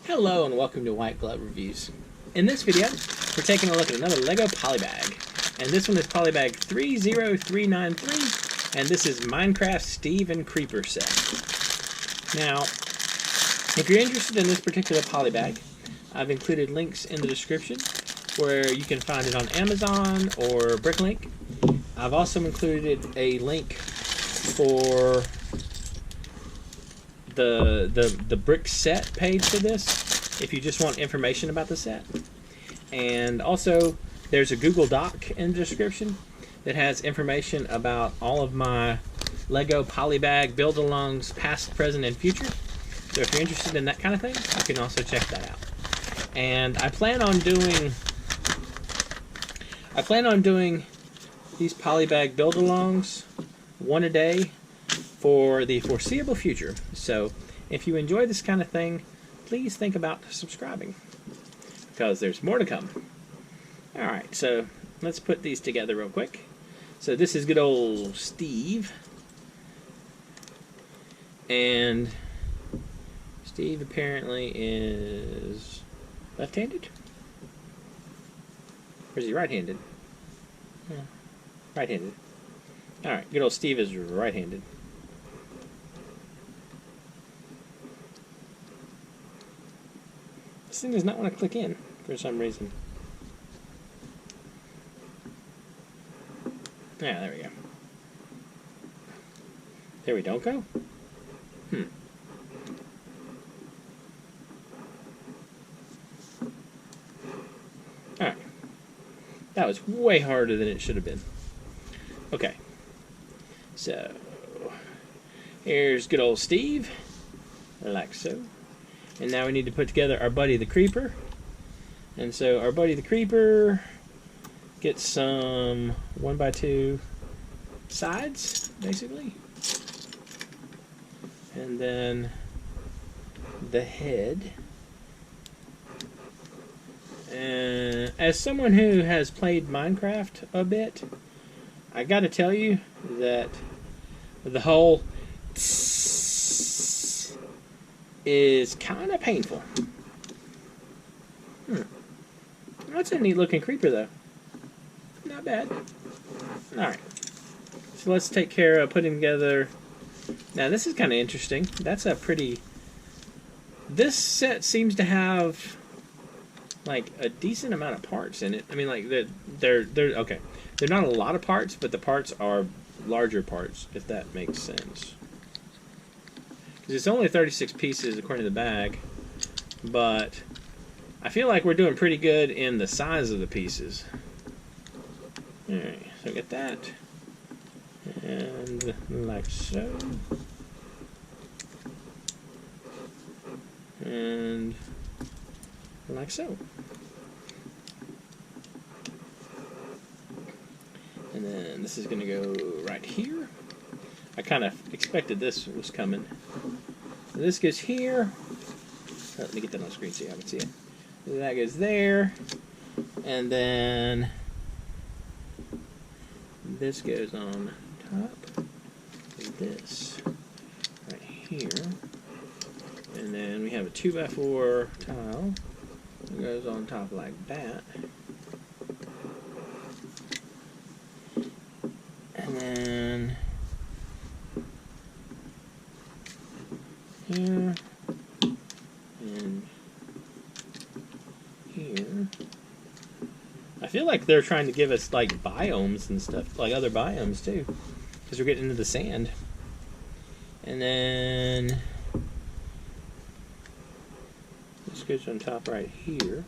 Hello and welcome to White Glove Reviews. In this video, we're taking a look at another LEGO Polybag. And this one is Polybag 30393, and this is Minecraft Steve and Creeper set. Now, if you're interested in this particular Polybag, I've included links in the description where you can find it on Amazon or Bricklink. I've also included a link for the brick set page for this if you just want information about the set. And also there's a Google Doc in the description that has information about all of my LEGO Polybag build-alongs past, present, and future. So if you're interested in that kind of thing, you can also check that out. And I plan on doing these Polybag build-alongs one a day for the foreseeable future. So if you enjoy this kind of thing, please think about subscribing, because there's more to come. Alright, so let's put these together real quick. So this is good old Steve. And Steve apparently is left-handed? Or is he right-handed? Yeah, right-handed. Alright, good old Steve is right-handed. This thing does not want to click in for some reason. Yeah, there we go. There we don't go? Alright. That was way harder than it should have been. Okay. So, here's good old Steve, like so. And now we need to put together our buddy the Creeper. And so our buddy the Creeper gets some 1x2 sides, basically. And then the head. And as someone who has played Minecraft a bit, I gotta tell you that the whole is kind of painful. That's a neat looking creeper though. Not bad. Alright. So let's take care of putting together. Now this is kind of interesting. That's a pretty... This set seems to have like a decent amount of parts in it. I mean, like they're okay. They're not a lot of parts, but the parts are larger parts, if that makes sense. It's only 36 pieces according to the bag, but I feel like we're doing pretty good in the size of the pieces. Alright, so get that. And like so. And like so. And then this is going to go right here. I kind of expected this was coming. So this goes here. Let me get that on the screen so you can see it. That goes there. And then this goes on top of this right here. And then we have a 2x4 tile that goes on top like that. And then here and here. I feel like they're trying to give us like biomes and stuff, like other biomes too, because we're getting into the sand. And then this goes on top right here.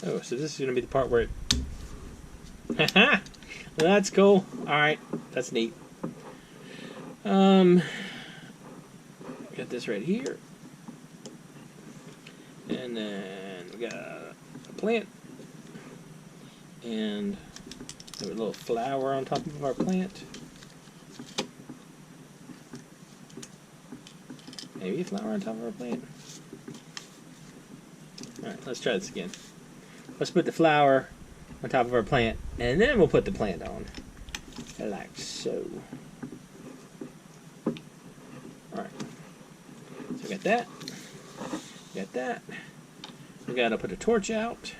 Oh, so this is going to be the part where it... Haha! Well, that's cool. Alright, that's neat. Got this right here. And then we got a plant. And a little flower on top of our plant. Maybe a flower on top of our plant. Alright, let's try this again. Let's put the flower on top of our plant, and then we'll put the plant on. Like so. Alright. got that. Got that. We got to put a torch out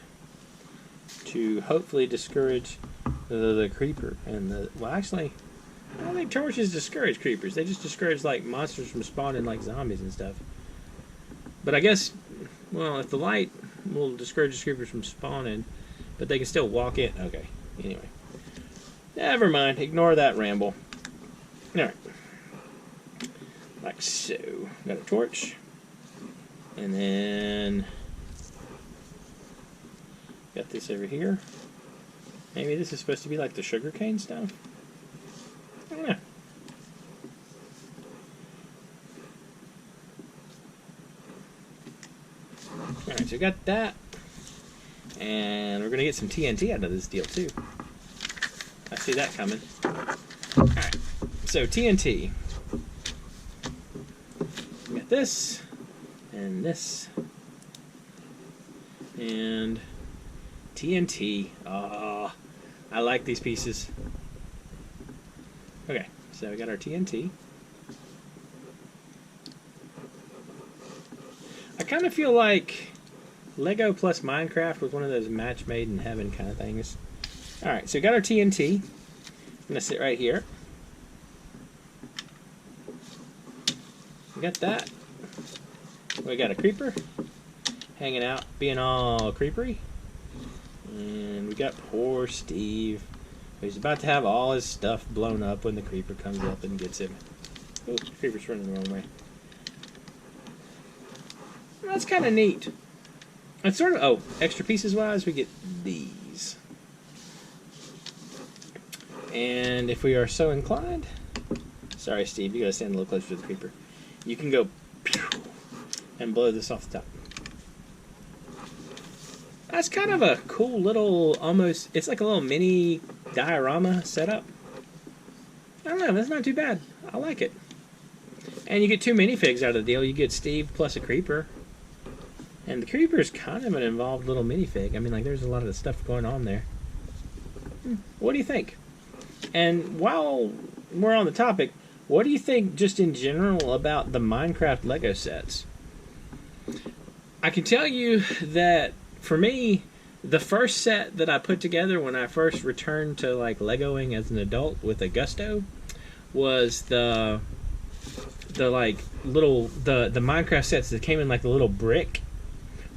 to hopefully discourage the creeper and the. Well, actually, I don't think torches discourage creepers. They just discourage like monsters from spawning like zombies and stuff. But I guess, well, if the light will discourage the creepers from spawning, but they can still walk in. Okay. Anyway, never mind. Ignore that ramble. All right. Like so. Got a torch. And then got this over here. Maybe this is supposed to be like the sugarcane stuff. I don't know. Alright, so we got that. And we're going to get some TNT out of this deal too. I see that coming. Alright, so TNT. We got this. And this. And TNT. Ah, I like these pieces. Okay, so we got our TNT. I kind of feel like Lego plus Minecraft was one of those match made in heaven kind of things. Alright, so we got our TNT. I'm going to sit right here. We got that. We got a creeper hanging out, being all creepery. And we got poor Steve. He's about to have all his stuff blown up when the creeper comes up and gets him. Oh, the creeper's running the wrong way. That's kind of neat. It's sort of, oh, extra pieces wise, we get these. And if we are so inclined, sorry Steve, you gotta stand a little closer to the creeper. You can go pew, and blow this off the top. That's kind of a cool little, almost, it's like a little mini diorama setup. I don't know, that's not too bad. I like it. And you get 2 minifigs out of the deal. You get Steve plus a creeper. And the creeper's kind of an involved little minifig. I mean, like, there's a lot of stuff going on there. What do you think? And while we're on the topic, what do you think just in general about the Minecraft Lego sets? I can tell you that for me, the first set that I put together when I first returned to like Legoing as an adult with a gusto was the like little the Minecraft sets that came in like the little brick,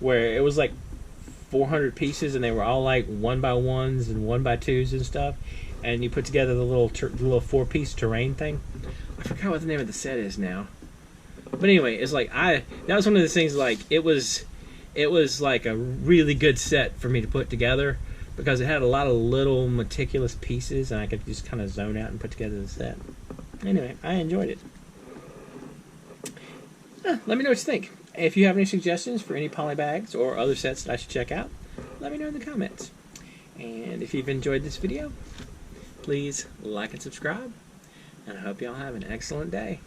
where it was like 400 pieces and they were all like 1x1s and 1x2s and stuff, and you put together the little 4-piece terrain thing. I forgot what the name of the set is now, but anyway, it's like that was one of the things, like it was like a really good set for me to put together because it had a lot of little meticulous pieces and I could just kind of zone out and put together the set. Anyway, I enjoyed it. Let me know what you think. If you have any suggestions for any polybags or other sets that I should check out, let me know in the comments. And if you've enjoyed this video, please like and subscribe. And I hope y'all have an excellent day.